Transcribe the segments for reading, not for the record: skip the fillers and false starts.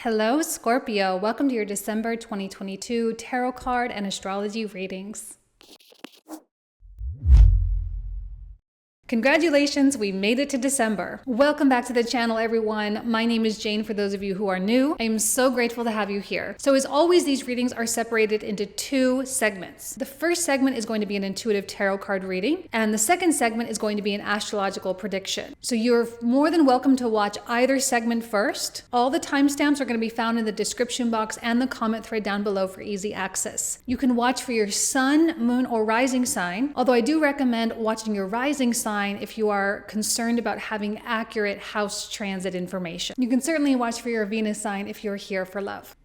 Hello, Scorpio. Welcome to your December 2022 tarot card and astrology readings. Congratulations, we made it to December. Welcome back to the channel, everyone. My name is Jane for those of you who are new. I am so grateful to have you here. So as always, these readings are separated into two segments. The first segment is going to be an intuitive tarot card reading, and the second segment is going to be an astrological prediction. So you're more than welcome to watch either segment first. All the timestamps are going to be found in the description box and the comment thread down below for easy access. You can watch for your sun, moon, or rising sign, although I do recommend watching your rising sign if you are concerned about having accurate house transit information. You can certainly watch for your Venus sign if you're here for love.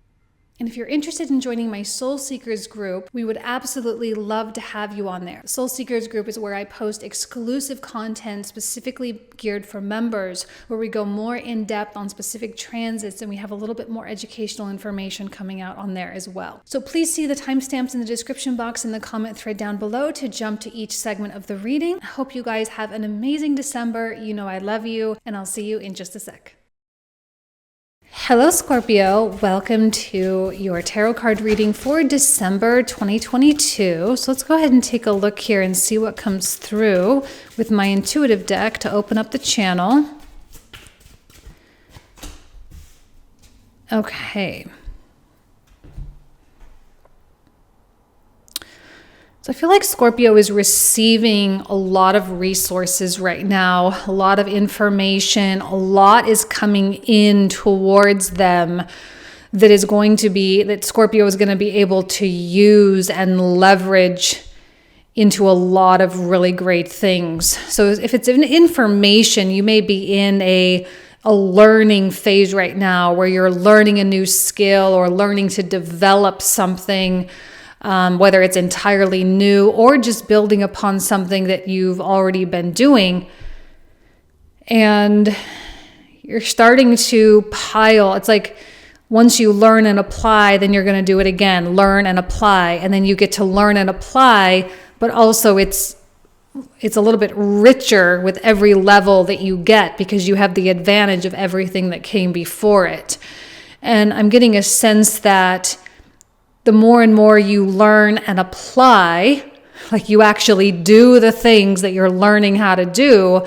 And if you're interested in joining my Soul Seekers group, we would absolutely love to have you on there. Soul Seekers group is where I post exclusive content specifically geared for members, where we go more in depth on specific transits, and we have a little bit more educational information coming out on there as well. So please see the timestamps in the description box and the comment thread down below to jump to each segment of the reading. I hope you guys have an amazing December. You know I love you, and I'll see you in just a sec. Hello, Scorpio. Welcome to your tarot card reading for December 2022. So let's go ahead and take a look here and see what comes through with my intuitive deck to open up the channel. Okay. So I feel like Scorpio is receiving a lot of resources right now, a lot of information, a lot is coming in towards them that Scorpio is going to be able to use and leverage into a lot of really great things. So if it's information, you may be in a learning phase right now where you're learning a new skill or learning to develop something. Whether it's entirely new or just building upon something that you've already been doing. And you're starting to pile. It's like once you learn and apply, then you're going to do it again. Learn and apply. And then you get to learn and apply, but also it's a little bit richer with every level that you get because you have the advantage of everything that came before it. And I'm getting a sense that the more and more you learn and apply, like you actually do the things that you're learning how to do,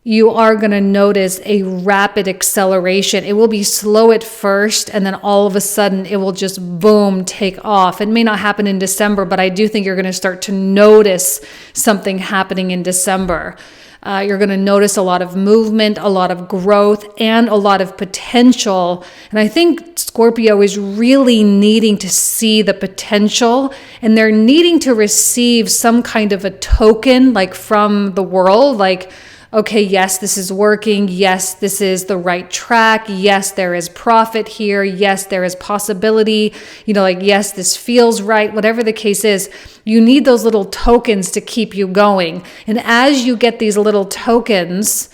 you are going to notice a rapid acceleration. It will be slow at first, and then all of a sudden it will just boom, take off. It may not happen in December, but I do think you're going to start to notice something happening in December. You're going to notice a lot of movement, a lot of growth, and a lot of potential. And I think Scorpio is really needing to see the potential, and they're needing to receive some kind of a token, like from the world, like, okay, yes, this is working. Yes, this is the right track. Yes, there is profit here. Yes, there is possibility. Yes, this feels right. Whatever the case is, you need those little tokens to keep you going. And as you get these little tokens,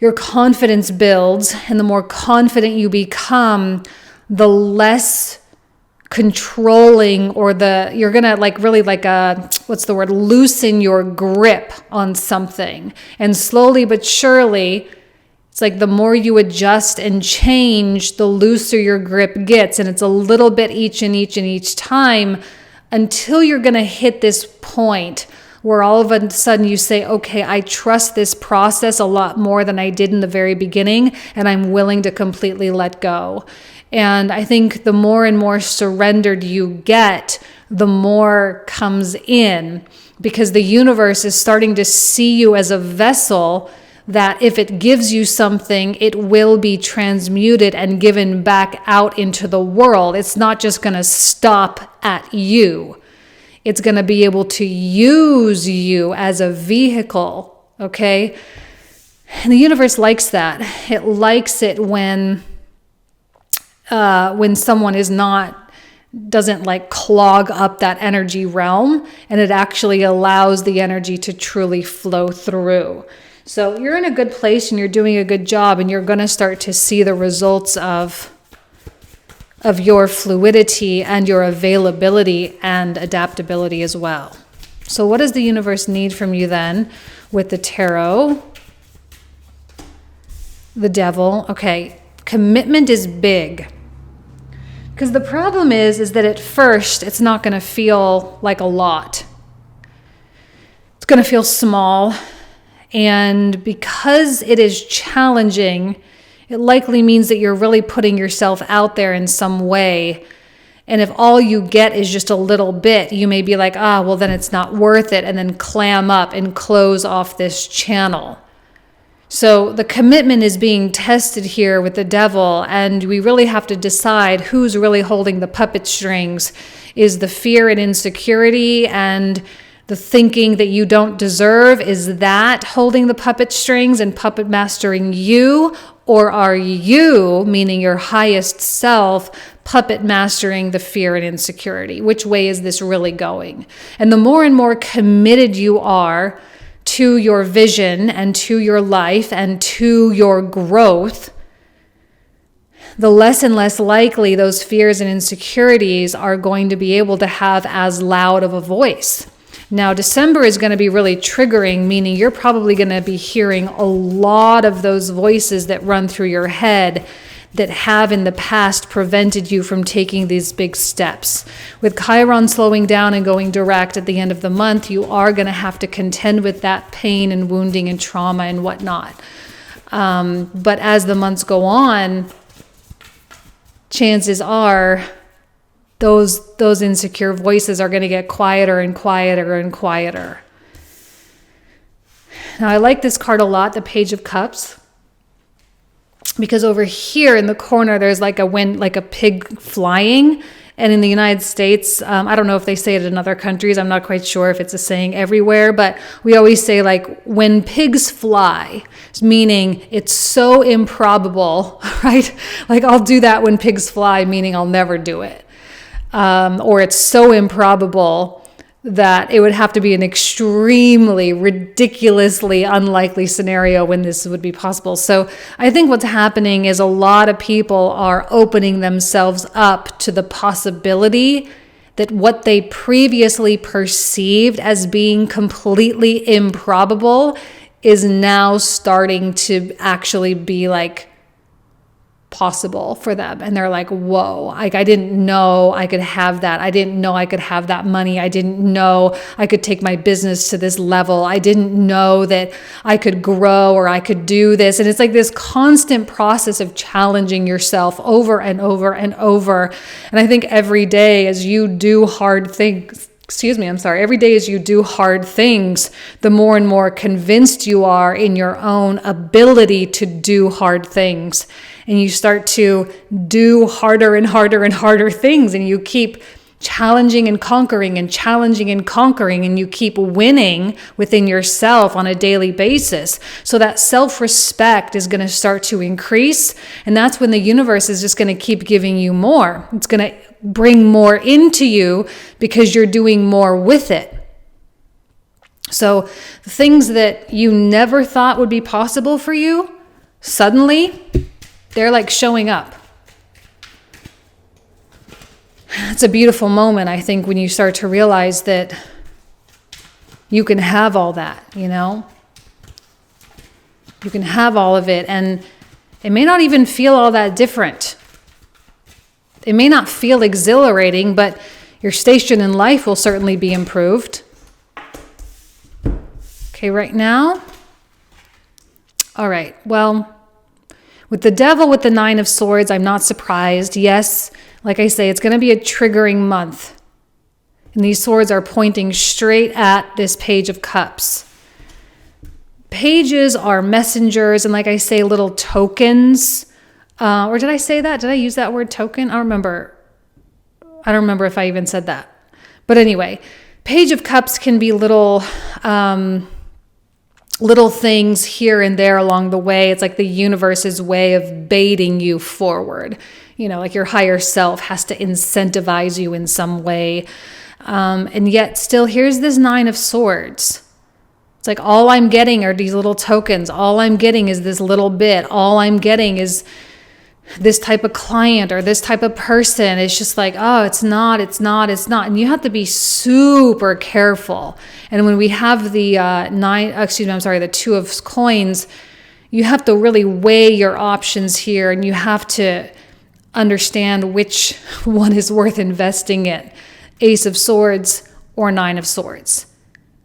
your confidence builds. And the more confident you become, the less controlling you're gonna loosen your grip on something. And slowly but surely, it's like the more you adjust and change, the looser your grip gets. And it's a little bit each time until you're gonna hit this point where all of a sudden you say, okay, I trust this process a lot more than I did in the very beginning, and I'm willing to completely let go. And I think the more and more surrendered you get, the more comes in, because the universe is starting to see you as a vessel that if it gives you something, it will be transmuted and given back out into the world. It's not just going to stop at you. It's going to be able to use you as a vehicle, okay? And the universe likes that. It likes it when someone doesn't clog up that energy realm, and it actually allows the energy to truly flow through. So you're in a good place and you're doing a good job, and you're going to start to see the results of your fluidity and your availability and adaptability as well. So what does the universe need from you then with the tarot? The devil. Okay. Commitment is big. Because the problem is that at first, it's not going to feel like a lot. It's going to feel small. And because it is challenging, it likely means that you're really putting yourself out there in some way. And if all you get is just a little bit, you may be like, well, then it's not worth it, and then clam up and close off this channel. So the commitment is being tested here with the devil, and we really have to decide who's really holding the puppet strings. Is the fear and insecurity and the thinking that you don't deserve, is that holding the puppet strings and puppet mastering you? Or are you, meaning your highest self, puppet mastering the fear and insecurity? Which way is this really going? And the more and more committed you are to your vision and to your life and to your growth, the less and less likely those fears and insecurities are going to be able to have as loud of a voice. Now, December is going to be really triggering, meaning you're probably going to be hearing a lot of those voices that run through your head that have in the past prevented you from taking these big steps. With Chiron slowing down and going direct at the end of the month, you are going to have to contend with that pain and wounding and trauma and whatnot. But as the months go on, chances are those insecure voices are going to get quieter and quieter and quieter. Now, I like this card a lot, the Page of Cups, because over here in the corner, there's like a pig flying. And in the United States, I don't know if they say it in other countries. I'm not quite sure if it's a saying everywhere, but we always say like, when pigs fly, meaning it's so improbable, right? Like, I'll do that when pigs fly, meaning I'll never do it. Or it's so improbable that it would have to be an extremely, ridiculously unlikely scenario when this would be possible. So I think what's happening is a lot of people are opening themselves up to the possibility that what they previously perceived as being completely improbable is now starting to actually be like possible for them. And they're like, whoa, like, I didn't know I could have that. I didn't know I could have that money. I didn't know I could take my business to this level. I didn't know that I could grow or I could do this. And it's like this constant process of challenging yourself over and over and over. And I think every day as you do hard things, every day as you do hard things, the more and more convinced you are in your own ability to do hard things. And you start to do harder and harder and harder things, and you keep challenging and conquering and challenging and conquering, and you keep winning within yourself on a daily basis. So that self-respect is going to start to increase, and that's when the universe is just going to keep giving you more. It's going to bring more into you because you're doing more with it. So the things that you never thought would be possible for you, suddenly they're like showing up. It's a beautiful moment, I think, when you start to realize that you can have all that, you know? You can have all of it, and it may not even feel all that different. It may not feel exhilarating, but your station in life will certainly be improved. Okay, right now? All right, well, with the devil with the 9 of Swords, I'm not surprised. Yes, like I say, it's going to be a triggering month. And these swords are pointing straight at this Page of Cups. Pages are messengers and, like I say, little tokens. Or did I say that? Did I use that word token? I don't remember if I even said that. But anyway, Page of Cups can be little things here and there along the way. It's like the universe's way of baiting you forward. You know, like your higher self has to incentivize you in some way. And yet still, here's this 9 of Swords. It's like all I'm getting are these little tokens. All I'm getting is this little bit. All I'm getting is this type of client or this type of person. It's just like, oh, it's not. And you have to be super careful. And when we have the 2 of coins, You have to really weigh your options here, and you have to understand which one is worth investing in, Ace of Swords or Nine of Swords.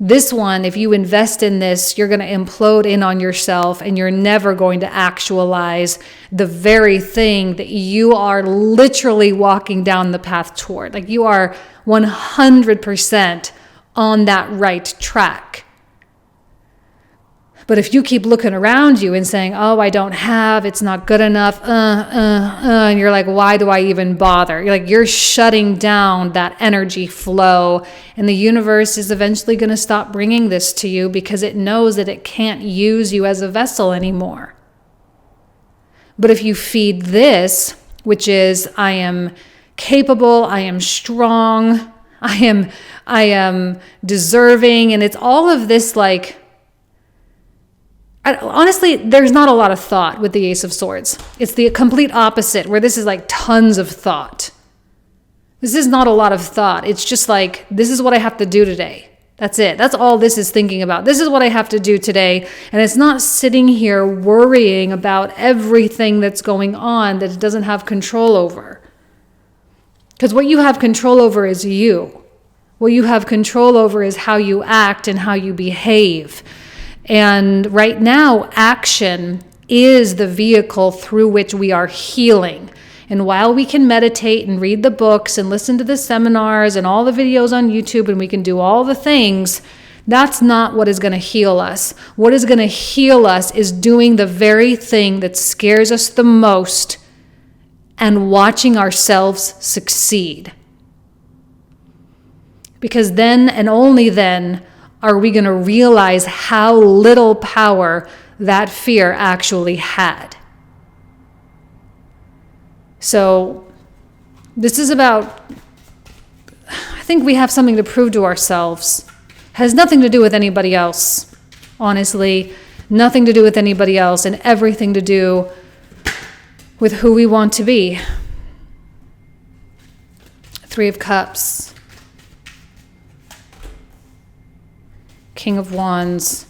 This one, if you invest in this, you're going to implode in on yourself, and you're never going to actualize the very thing that you are literally walking down the path toward. Like, you are 100% on that right track. But if you keep looking around you and saying, oh, I don't have, it's not good enough, and you're like, why do I even bother? You're shutting down that energy flow, and the universe is eventually going to stop bringing this to you because it knows that it can't use you as a vessel anymore. But if you feed this, which is, I am capable, I am strong, I am deserving, and it's all of this honestly, there's not a lot of thought with the Ace of Swords. It's the complete opposite, where this is tons of thought. This is not a lot of thought. It's just this is what I have to do today. That's it. That's all this is thinking about. This is what I have to do today. And it's not sitting here worrying about everything that's going on that it doesn't have control over. Because what you have control over is you. What you have control over is how you act and how you behave. And right now, action is the vehicle through which we are healing. And while we can meditate and read the books and listen to the seminars and all the videos on YouTube, and we can do all the things, that's not what is going to heal us. What is going to heal us is doing the very thing that scares us the most and watching ourselves succeed. Because then and only then are we going to realize how little power that fear actually had. So this is about, I think we have something to prove to ourselves. It has nothing to do with anybody else, honestly. Nothing to do with anybody else, and everything to do with who we want to be. Three of Cups. King of Wands.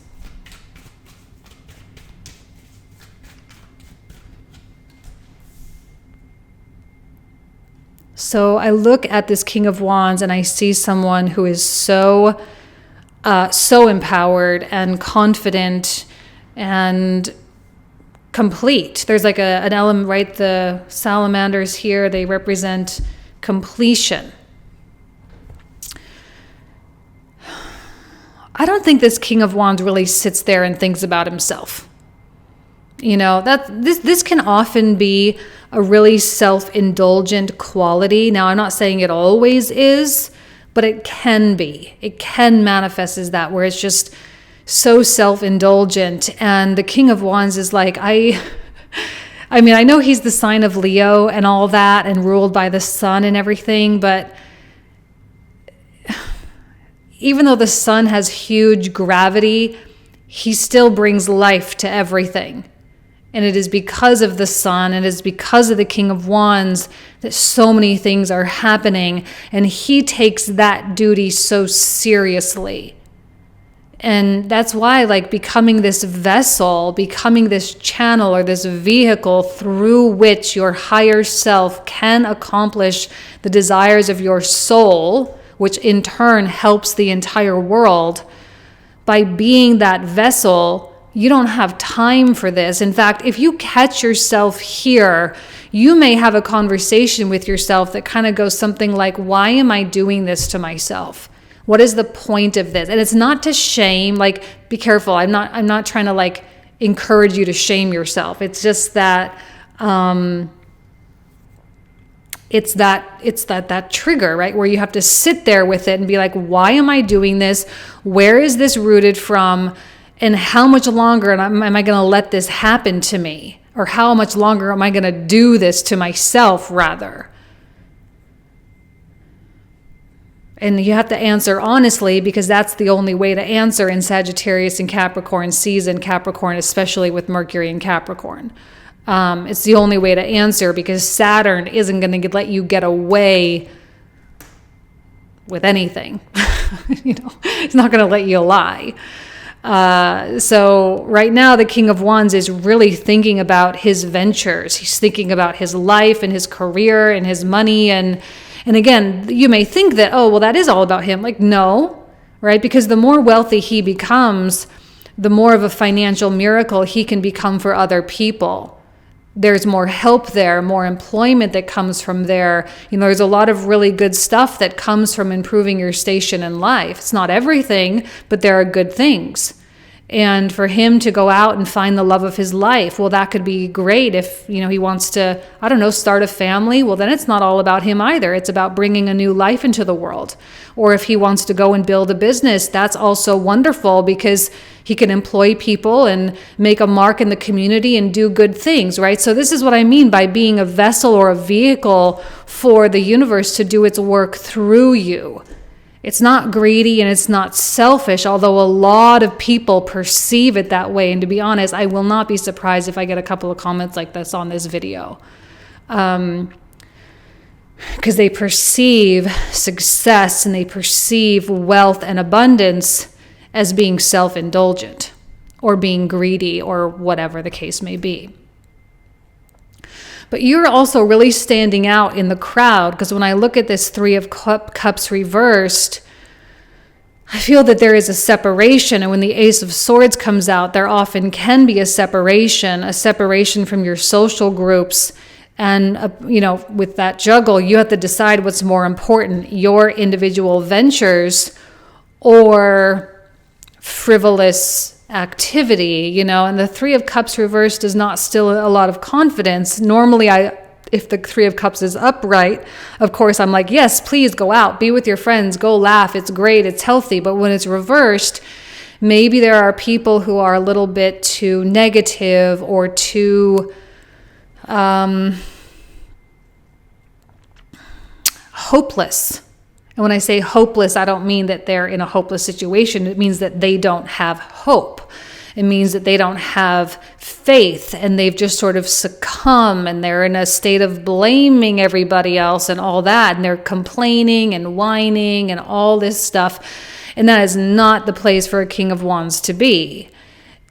So I look at this King of Wands and I see someone who is so empowered and confident and complete. There's an element, right? The salamanders here, they represent completion. I don't think this King of Wands really sits there and thinks about himself. This can often be a really self-indulgent quality. Now, I'm not saying it always is, but it can be. It can manifest as that, where it's just so self-indulgent. And the King of Wands is I know he's the sign of Leo and all that, and ruled by the sun and everything, but even though the sun has huge gravity, he still brings life to everything. And it is because of the sun, and it is because of the King of Wands that so many things are happening. And he takes that duty so seriously. And that's why, becoming this vessel, becoming this channel or this vehicle through which your higher self can accomplish the desires of your soul, which in turn helps the entire world. By being that vessel, you don't have time for this. In fact, if you catch yourself here, you may have a conversation with yourself that kind of goes something like, why am I doing this to myself? What is the point of this? And it's not to shame, be careful. I'm not trying to encourage you to shame yourself. It's just that, it's that trigger, right? Where you have to sit there with it and be like, why am I doing this? Where is this rooted from? And how much longer am I going to let this happen to me? Or how much longer am I going to do this to myself, rather? And you have to answer honestly, because that's the only way to answer in Sagittarius and Capricorn season, Capricorn, especially with Mercury and Capricorn. It's the only way to answer, because Saturn isn't going to let you get away with anything. It's not going to let you lie. So right now, the King of Wands is really thinking about his ventures. He's thinking about his life and his career and his money. And again, you may think that, oh, well, that is all about him. Like, no, right? Because the more wealthy he becomes, the more of a financial miracle he can become for other people. There's more help there, more employment that comes from there. There's a lot of really good stuff that comes from improving your station in life. It's not everything, but there are good things. And for him to go out and find the love of his life, well, that could be great if, he wants to, start a family. Well, then it's not all about him either. It's about bringing a new life into the world. Or if he wants to go and build a business, that's also wonderful because he can employ people and make a mark in the community and do good things, right? So this is what I mean by being a vessel or a vehicle for the universe to do its work through you. It's not greedy and it's not selfish, although a lot of people perceive it that way. And to be honest, I will not be surprised if I get a couple of comments like this on this video. Because they perceive success and they perceive wealth and abundance as being self-indulgent or being greedy or whatever the case may be. But you're also really standing out in the crowd because when I look at this Three of Cups reversed, I feel that there is a separation. And when the Ace of Swords comes out, there often can be a separation from your social groups. And, with that juggle, you have to decide what's more important, your individual ventures or frivolous activity, and the Three of Cups reversed does not still a lot of confidence. Normally, if the Three of Cups is upright, of course, I'm like, yes, please go out, be with your friends, go laugh. It's great. It's healthy. But when it's reversed, maybe there are people who are a little bit too negative or too hopeless. And when I say hopeless, I don't mean that they're in a hopeless situation. It means that they don't have hope. It means that they don't have faith and they've just sort of succumb and they're in a state of blaming everybody else and all that. And they're complaining and whining and all this stuff. And that is not the place for a King of Wands to be.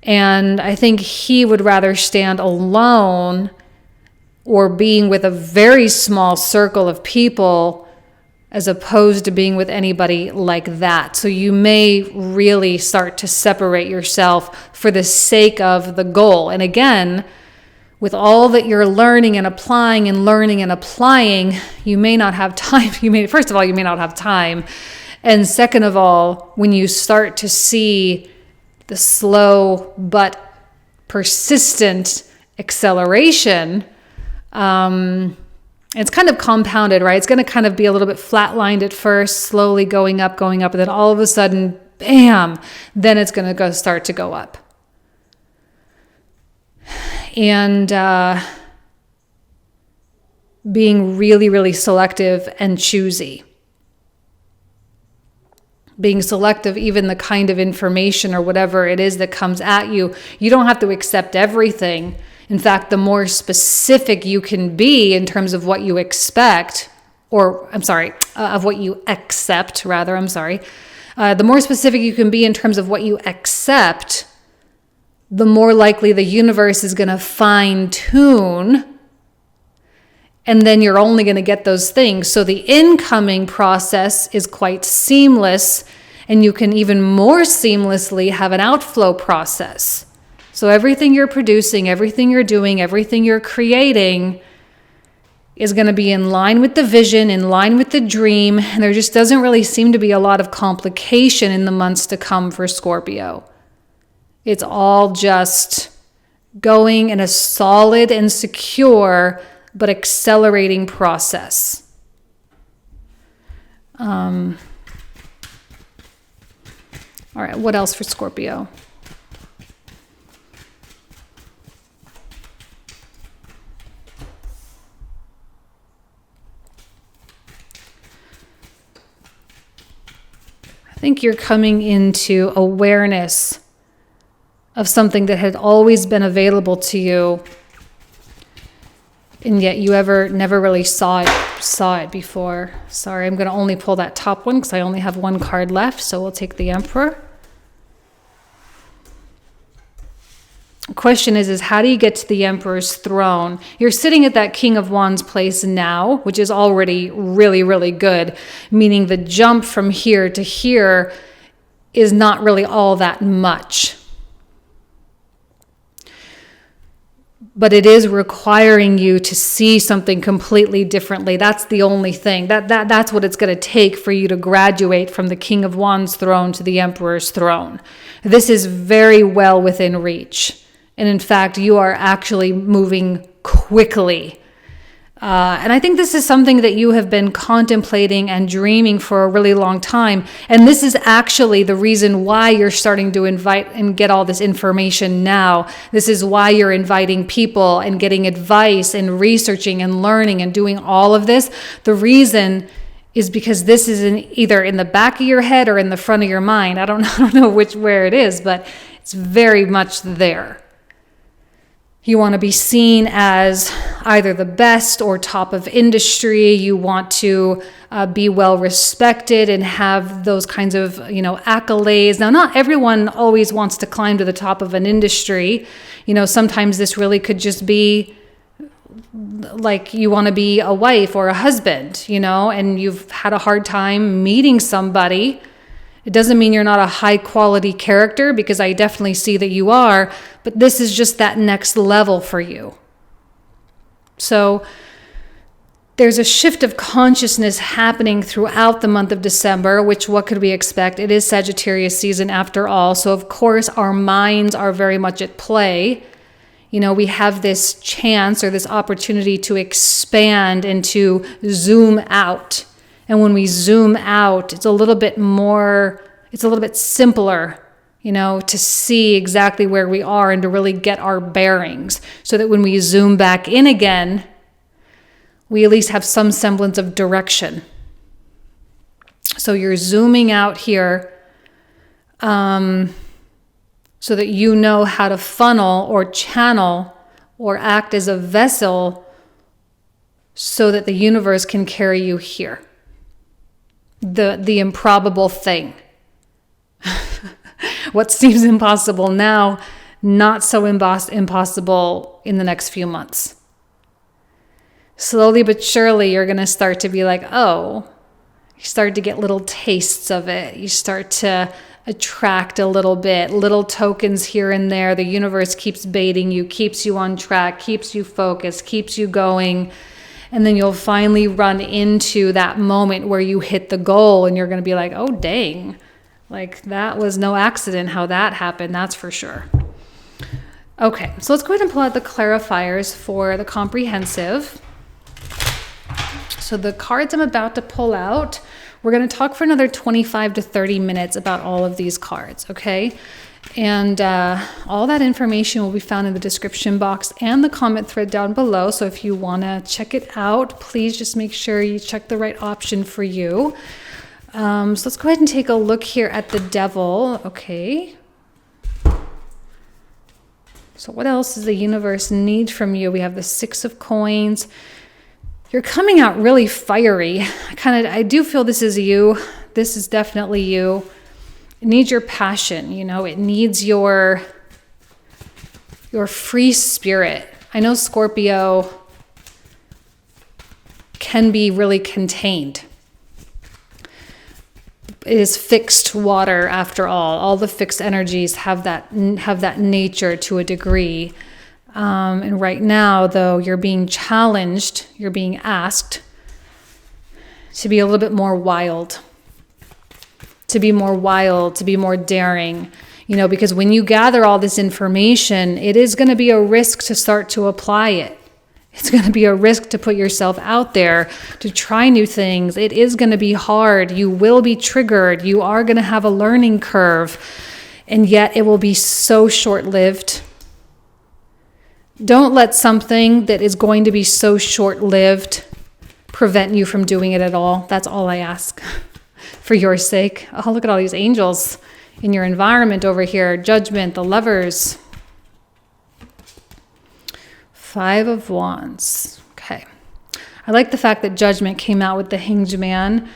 And I think he would rather stand alone or being with a very small circle of people as opposed to being with anybody like that. So you may really start to separate yourself for the sake of the goal. And again, with all that you're learning and applying, you may not have time. First of all, you may not have time. And second of all, when you start to see the slow but persistent acceleration, it's kind of compounded, right? It's going to kind of be a little bit flatlined at first, slowly going up, and then all of a sudden, bam, then it's going to start to go up. And being really, really selective and choosy. Being selective, even the kind of information or whatever it is that comes at you. You don't have to accept everything. In fact, the more specific you can be in terms of what you expect, of what you accept, the more specific you can be in terms of what you accept, the more likely the universe is going to fine tune, and then you're only going to get those things. So the incoming process is quite seamless, and you can even more seamlessly have an outflow process. So everything you're producing, everything you're doing, everything you're creating is going to be in line with the vision, in line with the dream. And there just doesn't really seem to be a lot of complication in the months to come for Scorpio. It's all just going in a solid and secure but accelerating process. All right, what else for Scorpio? I think you're coming into awareness of something that had always been available to you, and yet you never really saw it before. Sorry, I'm going to only pull that top one because I only have one card left, so we'll take the Emperor. The question is how do you get to the Emperor's throne? You're sitting at that King of Wands place now, which is already really, really good, meaning the jump from here to here is not really all that much. But it is requiring you to see something completely differently. That's the only thing. That's what it's going to take for you to graduate from the King of Wands throne to the Emperor's throne. This is very well within reach. And in fact, you are actually moving quickly. And I think this is something that you have been contemplating and dreaming for a really long time. And this is actually the reason why you're starting to invite and get all this information now. This is why you're inviting people and getting advice and researching and learning and doing all of this. The reason is because this is either in the back of your head or in the front of your mind. I don't know where it is, but it's very much there. You want to be seen as either the best or top of industry. You want to be well respected and have those kinds of, accolades. Now, not everyone always wants to climb to the top of an industry. Sometimes this really could just be like you want to be a wife or a husband, and you've had a hard time meeting somebody. It doesn't mean you're not a high quality character, because I definitely see that you are, but this is just that next level for you. So there's a shift of consciousness happening throughout the month of December, which what could we expect? It is Sagittarius season after all. So of course our minds are very much at play. We have this chance or this opportunity to expand and to zoom out. And when we zoom out, it's a little bit simpler, to see exactly where we are and to really get our bearings, so that when we zoom back in again, we at least have some semblance of direction. So you're zooming out here so that you know how to funnel or channel or act as a vessel so that the universe can carry you here. The improbable thing. What seems impossible now, not so impossible in the next few months. Slowly but surely, you're going to start to be like, you start to get little tastes of it. You start to attract a little bit, little tokens here and there. The universe keeps baiting you, keeps you on track, keeps you focused, keeps you going. And then you'll finally run into that moment where you hit the goal and you're going to be like, oh, dang, like that was no accident how that happened. That's for sure. Okay, so let's go ahead and pull out the clarifiers for the comprehensive. So the cards I'm about to pull out, we're going to talk for another 25 to 30 minutes about all of these cards, okay? And all that information will be found in the description box and the comment thread down below. So if you want to check it out, please just make sure you check the right option for you. So let's go ahead and take a look here at the Devil. Okay. So what else does the universe need from you? We have the Six of Coins. You're coming out really fiery. I do feel this is you. This is definitely you. It needs your passion, it needs your free spirit. I know Scorpio can be really contained. It is fixed water after all. All the fixed energies have that nature to a degree. And right now, though, you're being challenged, you're being asked to be a little bit more wild. To be more daring, because when you gather all this information, it is going to be a risk to start to apply it. It's going to be a risk to put yourself out there, to try new things. It is going to be hard. You will be triggered. You are going to have a learning curve, and yet it will be so short-lived. Don't let something that is going to be so short-lived prevent you from doing it at all. That's all I ask. For your sake. Oh, look at all these angels in your environment over here. Judgment, the Lovers. Five of Wands. Okay. I like the fact that Judgment came out with the Hanged Man.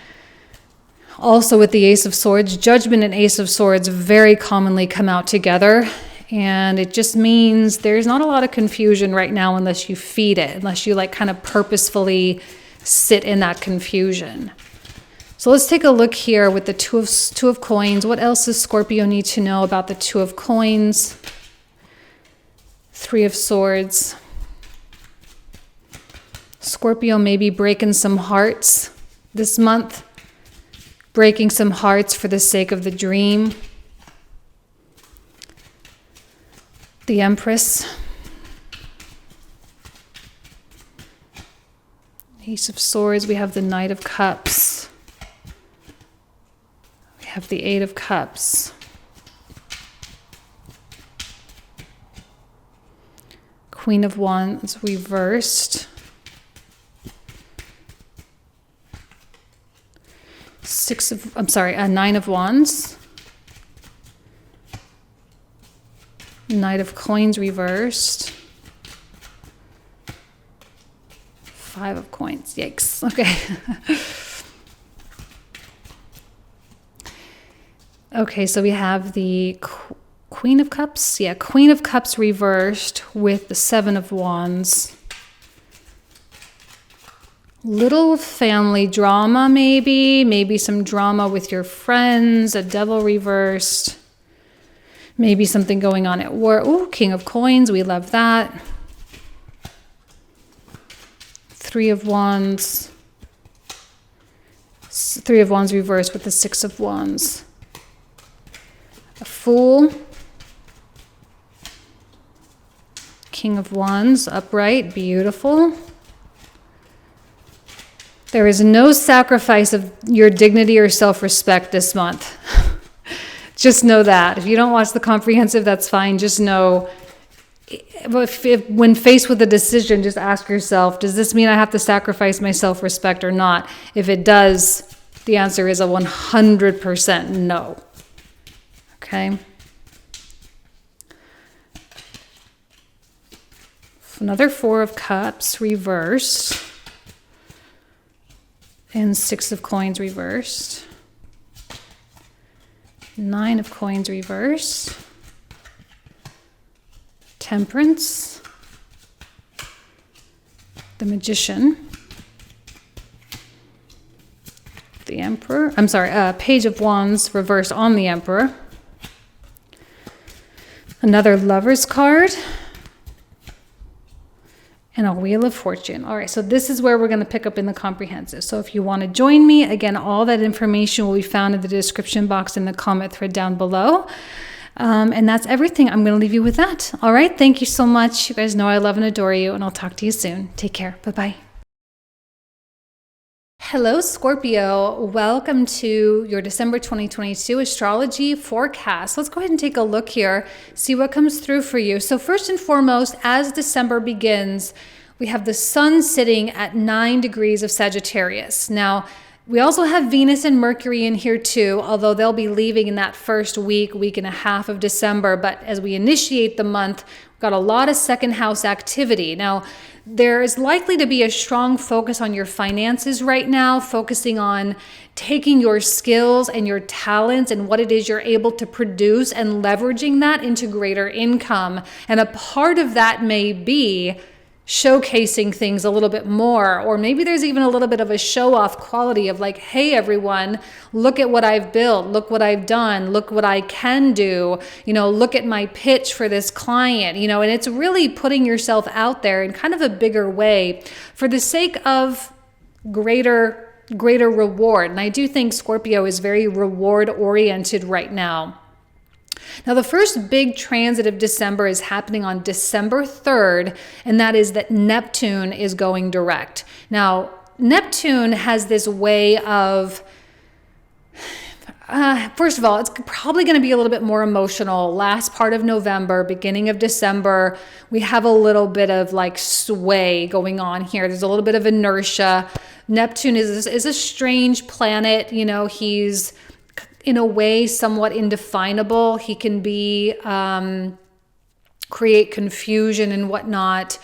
Also with the Ace of Swords. Judgment and Ace of Swords very commonly come out together. And it just means there's not a lot of confusion right now unless you feed it, unless you like kind of purposefully sit in that confusion. So let's take a look here with the two of coins. What else does Scorpio need to know about the Two of Coins? Three of Swords. Scorpio may be breaking some hearts this month, breaking some hearts for the sake of the dream. The Empress. Ace of Swords. We have the Knight of Cups. We have the Eight of Cups. Queen of Wands reversed. Nine of Wands. Knight of Coins reversed. Five of Coins. Yikes. Okay. Okay, so we have the Queen of Cups. Yeah, Queen of Cups reversed with the Seven of Wands. Little family drama, maybe some drama with your friends, a Devil reversed. Maybe something going on at work. Ooh, King of Coins, we love that. Three of Wands. Three of Wands reversed with the Six of Wands. A Fool. King of Wands, upright, beautiful. There is no sacrifice of your dignity or self-respect this month. Just know that. If you don't watch the comprehensive, that's fine. Just know, when faced with a decision, just ask yourself, does this mean I have to sacrifice my self-respect or not? If it does, the answer is a 100% no. Okay? Another Four of Cups reversed. And Six of Coins reversed. Nine of Coins reversed. Temperance. The Magician. The Emperor. Page of Wands reversed on the Emperor. Another Lover's card. And a Wheel of Fortune. All right, so this is where we're going to pick up in the comprehensive. So if you want to join me, again, all that information will be found in the description box in the comment thread down below. And that's everything. I'm going to leave you with that. All right, thank you so much. You guys know I love and adore you, and I'll talk to you soon. Take care. Bye-bye. Hello, Scorpio. Welcome to your December 2022 astrology forecast. Let's go ahead and take a look here, see what comes through for you. So first and foremost, as December begins, we have the sun sitting at 9 degrees of Sagittarius. Now, we also have Venus and Mercury in here too, although they'll be leaving in that first week and a half of December. But as we initiate the month, we've got a lot of second house activity. Now, there is likely to be a strong focus on your finances right now, focusing on taking your skills and your talents and what it is you're able to produce and leveraging that into greater income. And a part of that may be showcasing things a little bit more, or maybe there's even a little bit of a show-off quality of like, hey everyone, look at what I've built, look what I've done, look what I can do, look at my pitch for this client, and it's really putting yourself out there in kind of a bigger way for the sake of greater reward. And I do think Scorpio is very reward oriented right now. Now, the first big transit of December is happening on December 3rd, and that is that Neptune is going direct. Now, Neptune has this way of, first of all, it's probably going to be a little bit more emotional. Last part of November, beginning of December, we have a little bit of like sway going on here. There's a little bit of inertia. Neptune is a strange planet. He's in a way somewhat indefinable. He can be create confusion and whatnot.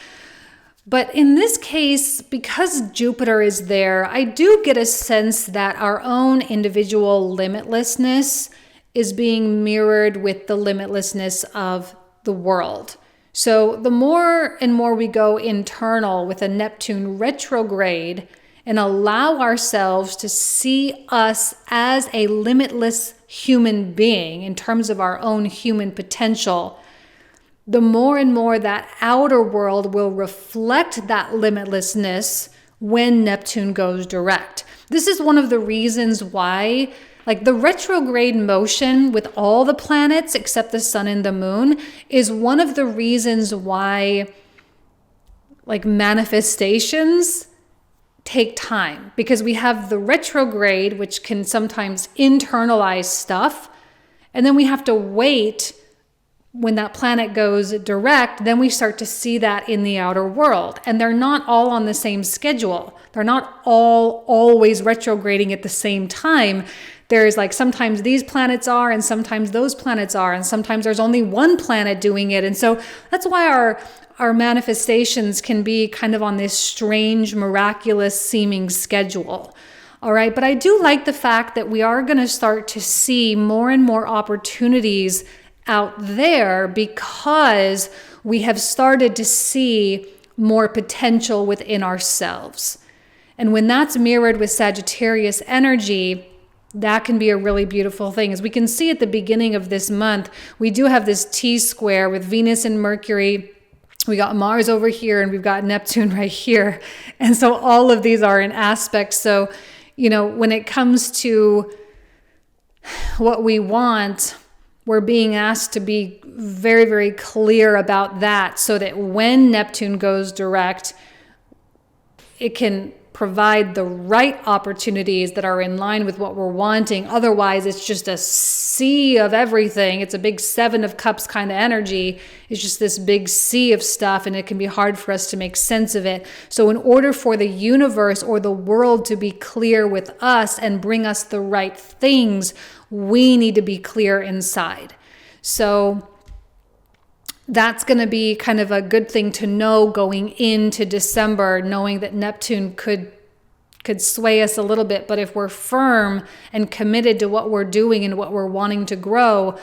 But in this case, because Jupiter is there, I do get a sense that our own individual limitlessness is being mirrored with the limitlessness of the world. So the more and more we go internal with a Neptune retrograde and allow ourselves to see us as a limitless human being in terms of our own human potential, the more and more that outer world will reflect that limitlessness when Neptune goes direct. This is one of the reasons why, like, the retrograde motion with all the planets except the sun and the moon is one of the reasons why, like, manifestations take time, because we have the retrograde, which can sometimes internalize stuff, and then we have to wait. When that planet goes direct, then we start to see that in the outer world. And they're not all on the same schedule. They're not all always retrograding at the same time. There's like sometimes these planets are, and sometimes those planets are, and sometimes there's only one planet doing it. And so that's why our manifestations can be kind of on this strange, miraculous seeming schedule. All right. But I do like the fact that we are going to start to see more and more opportunities out there because we have started to see more potential within ourselves. And when that's mirrored with Sagittarius energy, that can be a really beautiful thing. As we can see at the beginning of this month, we do have this T-square with Venus and Mercury. We got Mars over here and we've got Neptune right here. And so all of these are in aspects. So, when it comes to what we want, we're being asked to be very, very clear about that so that when Neptune goes direct, it can provide the right opportunities that are in line with what we're wanting. Otherwise, it's just a sea of everything. It's a big 7 of Cups kind of energy. It's just this big sea of stuff, and it can be hard for us to make sense of it. So in order for the universe or the world to be clear with us and bring us the right things, we need to be clear inside. So that's going to be kind of a good thing to know going into December, knowing that Neptune could sway us a little bit. But if we're firm and committed to what we're doing and what we're wanting to grow,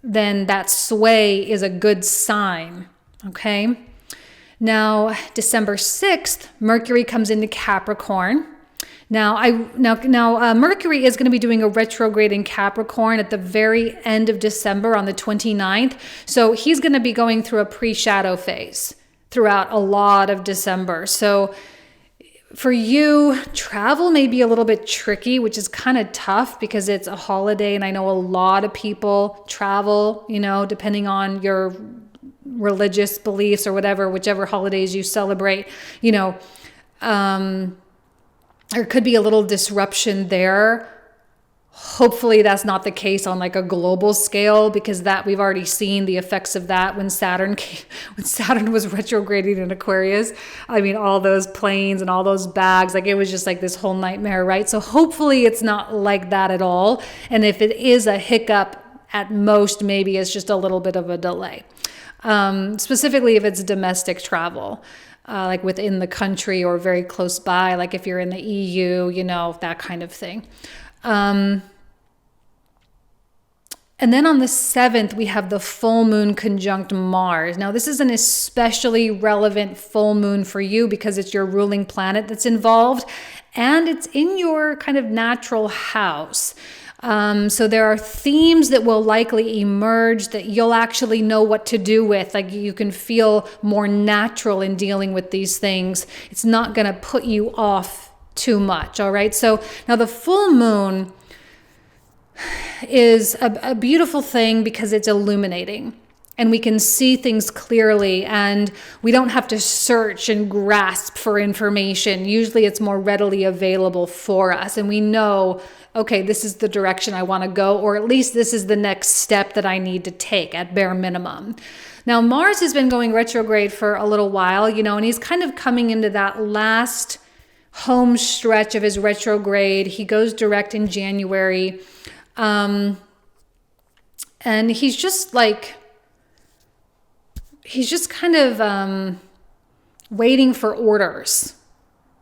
then that sway is a good sign. Okay. Now, December 6th, Mercury comes into Capricorn. Now, Mercury is going to be doing a retrograde in Capricorn at the very end of December on the 29th. So he's going to be going through a pre-shadow phase throughout a lot of December. So for you, travel may be a little bit tricky, which is kind of tough because it's a holiday. And I know a lot of people travel, depending on your religious beliefs or whatever, whichever holidays you celebrate, there could be a little disruption there. Hopefully that's not the case on like a global scale, because that we've already seen the effects of that when Saturn was retrograding in Aquarius. I mean, all those planes and all those bags, like it was just like this whole nightmare, right? So hopefully it's not like that at all. And if it is a hiccup, at most, maybe it's just a little bit of a delay. Specifically if it's domestic travel. Like within the country or very close by, like if you're in the EU, that kind of thing. And then on the 7th, we have the full moon conjunct Mars. Now, this is an especially relevant full moon for you because it's your ruling planet that's involved, and it's in your kind of natural house. So there are themes that will likely emerge that you'll actually know what to do with. Like you can feel more natural in dealing with these things. It's not going to put you off too much. All right. So now the full moon is a beautiful thing because it's illuminating. And we can see things clearly, and we don't have to search and grasp for information. Usually it's more readily available for us. And we know, okay, this is the direction I want to go, or at least this is the next step that I need to take at bare minimum. Now, Mars has been going retrograde for a little while, and he's kind of coming into that last home stretch of his retrograde. He goes direct in January. And he's just kind of waiting for orders.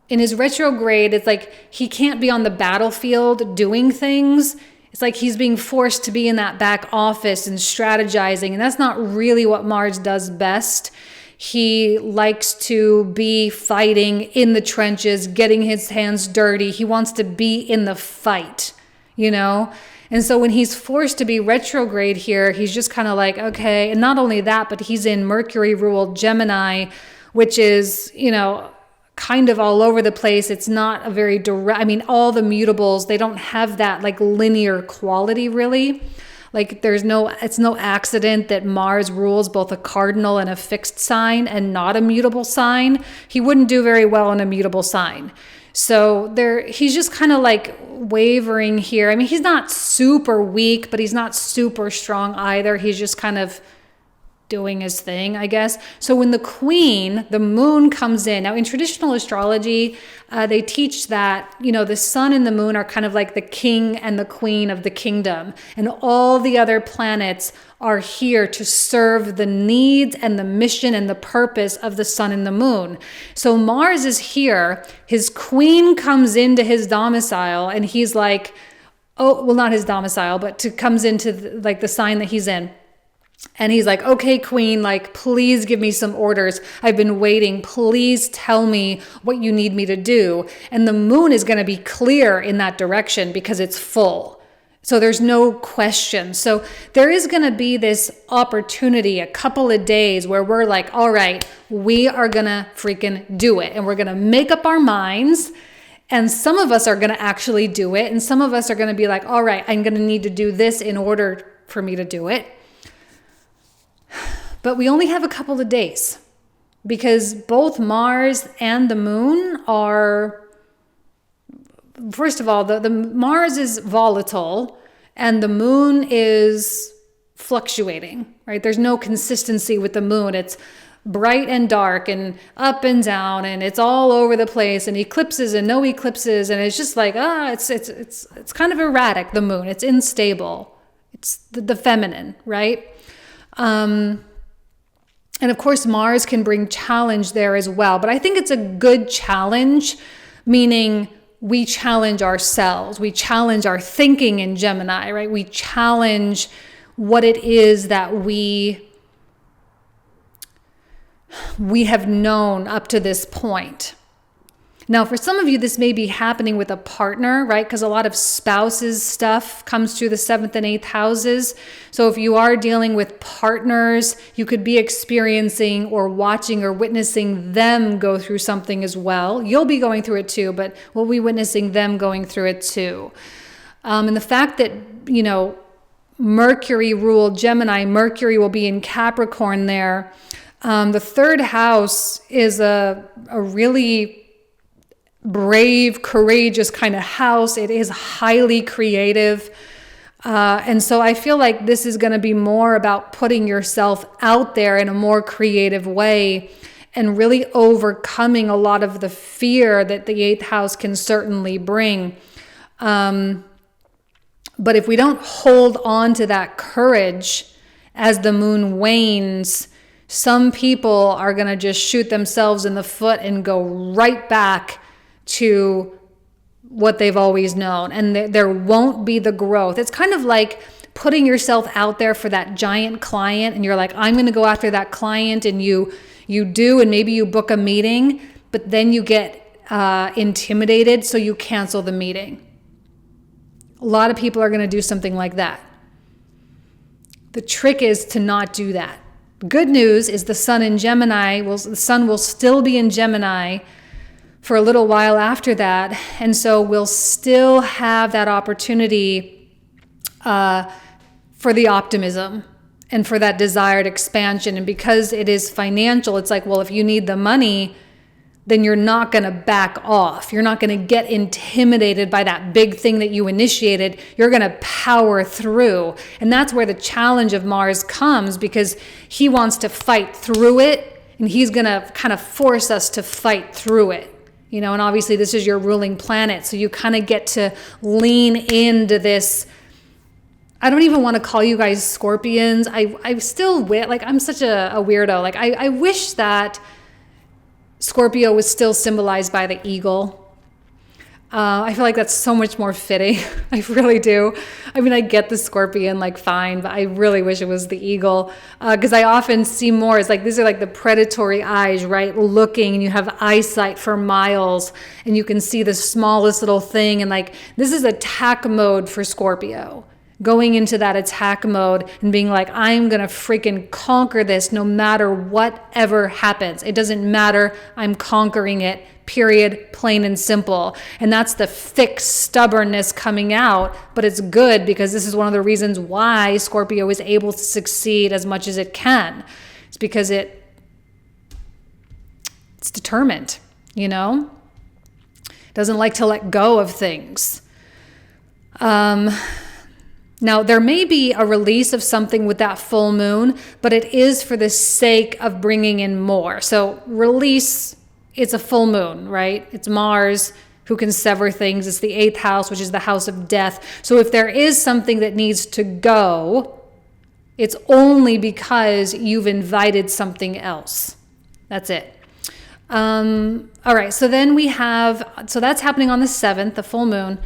In his retrograde, it's like he can't be on the battlefield doing things. It's like he's being forced to be in that back office and strategizing. And that's not really what Mars does best. He likes to be fighting in the trenches, getting his hands dirty. He wants to be in the fight, you know? And so when he's forced to be retrograde here, he's just kind of like, okay. And not only that, but he's in Mercury ruled Gemini, which is, you know, kind of all over the place. It's not a very direct, I mean, all the mutables, they don't have that like linear quality really. Like it's no accident that Mars rules both a cardinal and a fixed sign and not a mutable sign. He wouldn't do very well in a mutable sign. So he's just kind of like wavering here. I mean, he's not super weak, but he's not super strong either. He's just kind of doing his thing, I guess. So when the queen, the moon comes in, now in traditional astrology, they teach that, you know, the sun and the moon are kind of like the king and the queen of the kingdom. And all the other planets are here to serve the needs and the mission and the purpose of the sun and the moon. So Mars is here, his queen comes into his domicile and he's like, oh, well, not his domicile, but comes into the sign that he's in. And he's like, okay, queen, like, please give me some orders. I've been waiting. Please tell me what you need me to do. And the moon is going to be clear in that direction because it's full. So there's no question. So there is going to be this opportunity, a couple of days where we're like, all right, we are going to freaking do it. And we're going to make up our minds. And some of us are going to actually do it. And some of us are going to be like, all right, I'm going to need to do this in order for me to do it. But we only have a couple of days because both Mars and the moon are, first of all, the Mars is volatile and the moon is fluctuating, right? There's no consistency with the moon. It's bright and dark and up and down and it's all over the place and eclipses and no eclipses. And it's just like, it's kind of erratic, the moon. It's unstable. It's the feminine, right? And of course, Mars can bring challenge there as well. But I think it's a good challenge, meaning we challenge ourselves. We challenge our thinking in Gemini, right? We challenge what it is that we have known up to this point. Now, for some of you, this may be happening with a partner, right? Because a lot of spouses stuff comes through the 7th and 8th houses. So if you are dealing with partners, you could be experiencing or watching or witnessing them go through something as well. You'll be going through it too, but we'll be witnessing them going through it too. And the fact that, you know, Mercury ruled Gemini, Mercury will be in Capricorn there. The 3rd house is a really brave, courageous kind of house. It is highly creative. And so I feel like this is going to be more about putting yourself out there in a more creative way and really overcoming a lot of the fear that the 8th house can certainly bring. But if we don't hold on to that courage as the moon wanes, some people are going to just shoot themselves in the foot and go right back to what they've always known. And there won't be the growth. It's kind of like putting yourself out there for that giant client and you're like, I'm going to go after that client, and you do, and maybe you book a meeting, but then you get intimidated, so you cancel the meeting. A lot of people are going to do something like that. The trick is to not do that. Good news is the sun in Gemini, the sun will still be in Gemini for a little while after that. And so we'll still have that opportunity for the optimism and for that desired expansion. And because it is financial, it's like, well, if you need the money, then you're not going to back off. You're not going to get intimidated by that big thing that you initiated. You're going to power through. And that's where the challenge of Mars comes, because he wants to fight through it, and he's going to kind of force us to fight through it. You know, and obviously this is your ruling planet, so you kind of get to lean into this. I don't even want to call you guys Scorpions. I still, like, I'm such a weirdo. Like, I wish that Scorpio was still symbolized by the eagle. I feel like that's so much more fitting. I really do. I mean, I get the scorpion, like, fine, but I really wish it was the eagle, because I often see more as like, these are like the predatory eyes, right? Looking, and you have eyesight for miles, and you can see the smallest little thing. And like, this is attack mode for Scorpio. Going into that attack mode and being like, I'm going to freaking conquer this no matter whatever happens. It doesn't matter. I'm conquering it, period, plain and simple. And that's the thick stubbornness coming out. But it's good, because this is one of the reasons why Scorpio is able to succeed as much as it can. It's because it's determined, you know? It doesn't like to let go of things. Now, there may be a release of something with that full moon, but it is for the sake of bringing in more. So release, it's a full moon, right? It's Mars who can sever things. It's the 8th house, which is the house of death. So if there is something that needs to go, it's only because you've invited something else. That's it. All right, so then we have, so that's happening on the 7th, the full moon.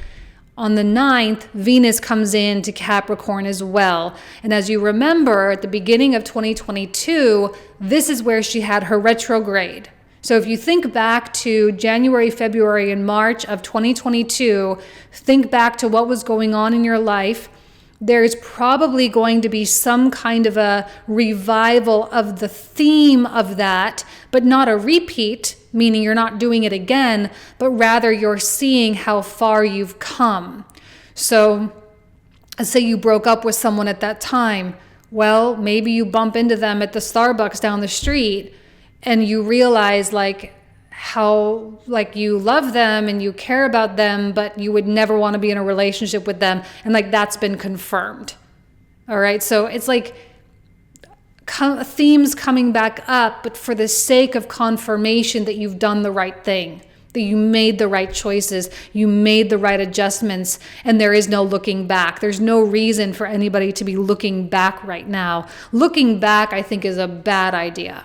On the 9th, Venus comes into Capricorn as well. And as you remember, at the beginning of 2022, this is where she had her retrograde. So if you think back to January, February, and March of 2022, think back to what was going on in your life. There's probably going to be some kind of a revival of the theme of that, but not a repeat, meaning you're not doing it again, but rather you're seeing how far you've come. So let's say you broke up with someone at that time. Well, maybe you bump into them at the Starbucks down the street and you realize like how like you love them and you care about them, but you would never want to be in a relationship with them. And like that's been confirmed. All right. So it's like themes coming back up, but for the sake of confirmation that you've done the right thing, that you made the right choices, you made the right adjustments, and there is no looking back. There's no reason for anybody to be looking back right now. Looking back, I think, is a bad idea.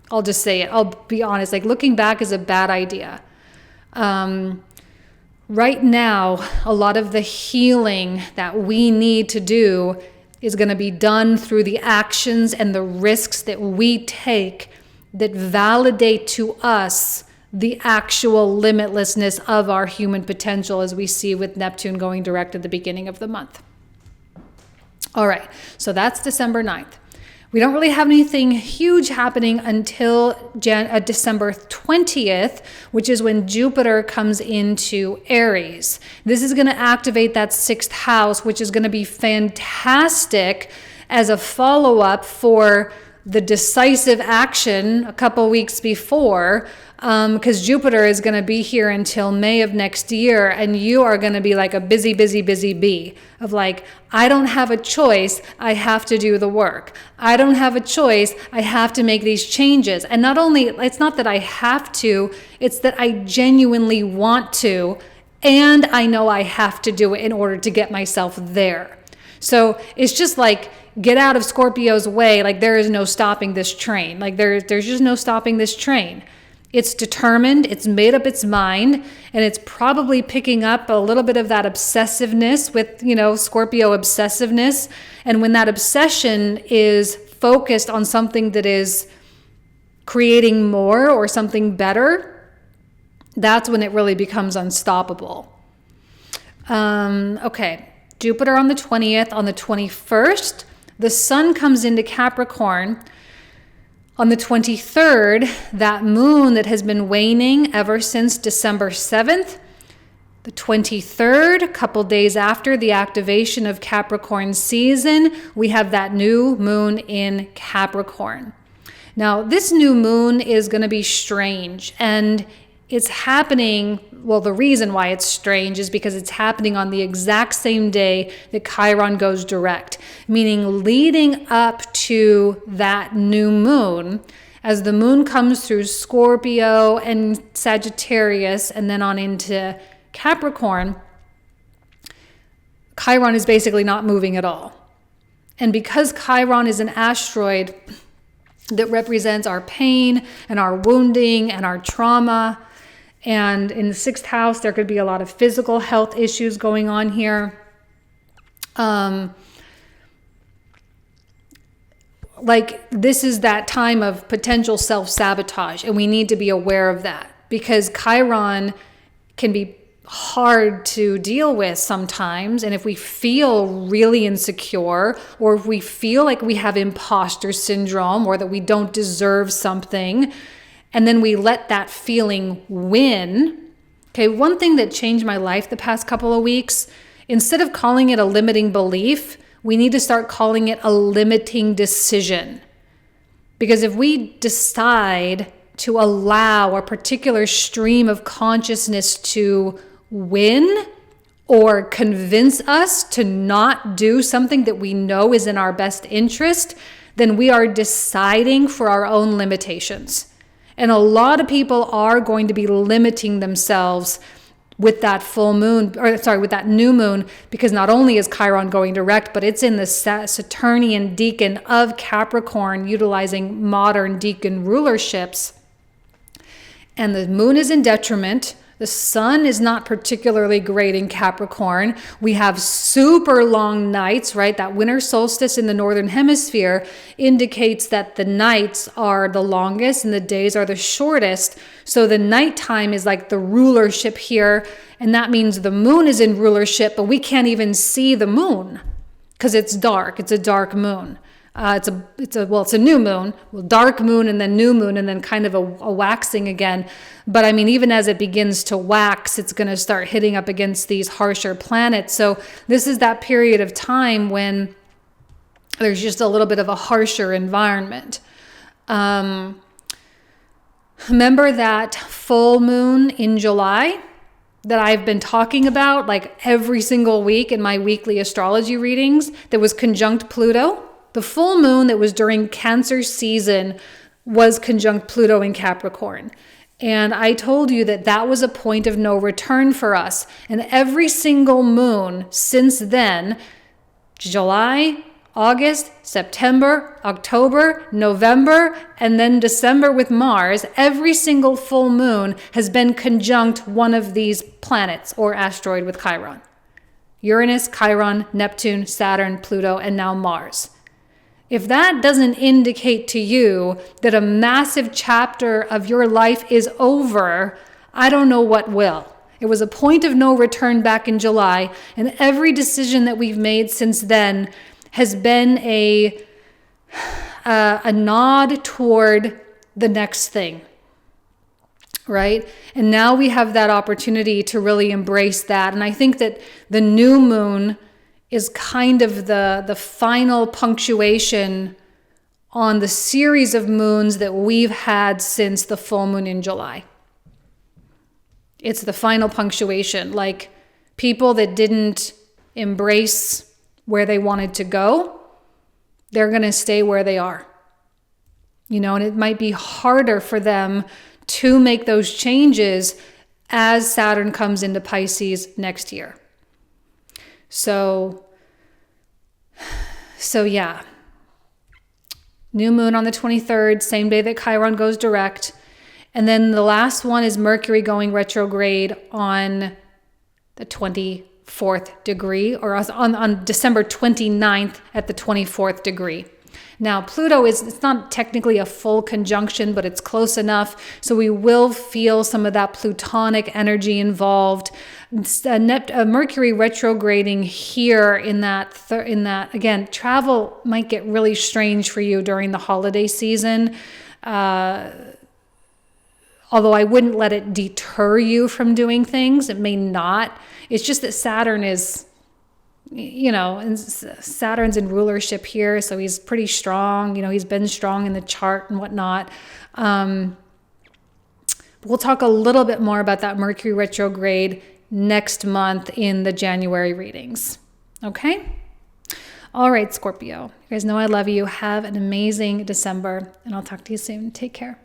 I'll just say it. I'll be honest. Like looking back is a bad idea. Right now, a lot of the healing that we need to do is going to be done through the actions and the risks that we take that validate to us the actual limitlessness of our human potential, as we see with Neptune going direct at the beginning of the month. All right, so that's December 9th. We don't really have anything huge happening until December 20th, which is when Jupiter comes into Aries. This is going to activate that 6th house, which is going to be fantastic as a follow-up for the decisive action a couple weeks before, because Jupiter is going to be here until May of next year, and you are going to be like a busy bee of like, I don't have a choice, I have to do the work. I don't have a choice, I have to make these changes. And not only, it's not that I have to, it's that I genuinely want to, and I know I have to do it in order to get myself there. So it's just like, get out of Scorpio's way. Like there is no stopping this train. Like there's just no stopping this train. It's determined, it's made up its mind, and it's probably picking up a little bit of that obsessiveness with, Scorpio obsessiveness. And when that obsession is focused on something that is creating more or something better, that's when it really becomes unstoppable. Okay, Jupiter on the 20th. On the 21st, the sun comes into Capricorn. On the 23rd, that moon that has been waning ever since December 7th, the 23rd, a couple days after the activation of Capricorn season, we have that new moon in Capricorn. Now, this new moon is going to be strange, and it's happening, well, the reason why it's strange is because it's happening on the exact same day that Chiron goes direct, meaning leading up to that new moon, as the moon comes through Scorpio and Sagittarius and then on into Capricorn, Chiron is basically not moving at all. And because Chiron is an asteroid that represents our pain and our wounding and our trauma, And in the 6th house, there could be a lot of physical health issues going on here. Like this is that time of potential self-sabotage, and we need to be aware of that because Chiron can be hard to deal with sometimes. And if we feel really insecure, or if we feel like we have imposter syndrome, or that we don't deserve something, and then we let that feeling win. Okay, one thing that changed my life the past couple of weeks, instead of calling it a limiting belief, we need to start calling it a limiting decision. Because if we decide to allow a particular stream of consciousness to win or convince us to not do something that we know is in our best interest, then we are deciding for our own limitations. And a lot of people are going to be limiting themselves with that full moon, or sorry, with that new moon, because not only is Chiron going direct, but it's in the Saturnian decan of Capricorn, utilizing modern decan rulerships. And the moon is in detriment. The sun is not particularly great in Capricorn. We have super long nights, right? That winter solstice in the northern hemisphere indicates that the nights are the longest and the days are the shortest. So the nighttime is like the rulership here. And that means the moon is in rulership, but we can't even see the moon because it's dark. It's a dark moon. It's a new moon, dark moon, and then new moon, and then kind of a waxing again. But I mean, even as it begins to wax, it's going to start hitting up against these harsher planets. So this is that period of time when there's just a little bit of a harsher environment. Remember that full moon in July that I've been talking about like every single week in my weekly astrology readings that was conjunct Pluto? The full moon that was during Cancer season was conjunct Pluto in Capricorn. And I told you that that was a point of no return for us. And every single moon since then, July, August, September, October, November, and then December with Mars, every single full moon has been conjunct one of these planets or asteroid with Chiron. Uranus, Chiron, Neptune, Saturn, Pluto, and now Mars. If that doesn't indicate to you that a massive chapter of your life is over, I don't know what will. It was a point of no return back in July, and every decision that we've made since then has been a nod toward the next thing, right? And now we have that opportunity to really embrace that. And I think that the new moon is kind of the final punctuation on the series of moons that we've had since the full moon in July. It's the final punctuation. Like people that didn't embrace where they wanted to go, they're going to stay where they are. You know, and it might be harder for them to make those changes as Saturn comes into Pisces next year. So yeah, new moon on the 23rd, same day that Chiron goes direct. And then the last one is Mercury going retrograde on the 24th degree, or on December 29th at the 24th degree. Now, Pluto it's not technically a full conjunction, but it's close enough. So we will feel some of that Plutonic energy involved. Mercury retrograding here in that again, travel might get really strange for you during the holiday season. Although I wouldn't let it deter you from doing things. It may not. It's just that Saturn is, you know, and Saturn's in rulership here, so he's pretty strong. You know, he's been strong in the chart and whatnot. We'll talk a little bit more about that Mercury retrograde next month in the January readings. Okay? All right, Scorpio. You guys know I love you. Have an amazing December, and I'll talk to you soon. Take care.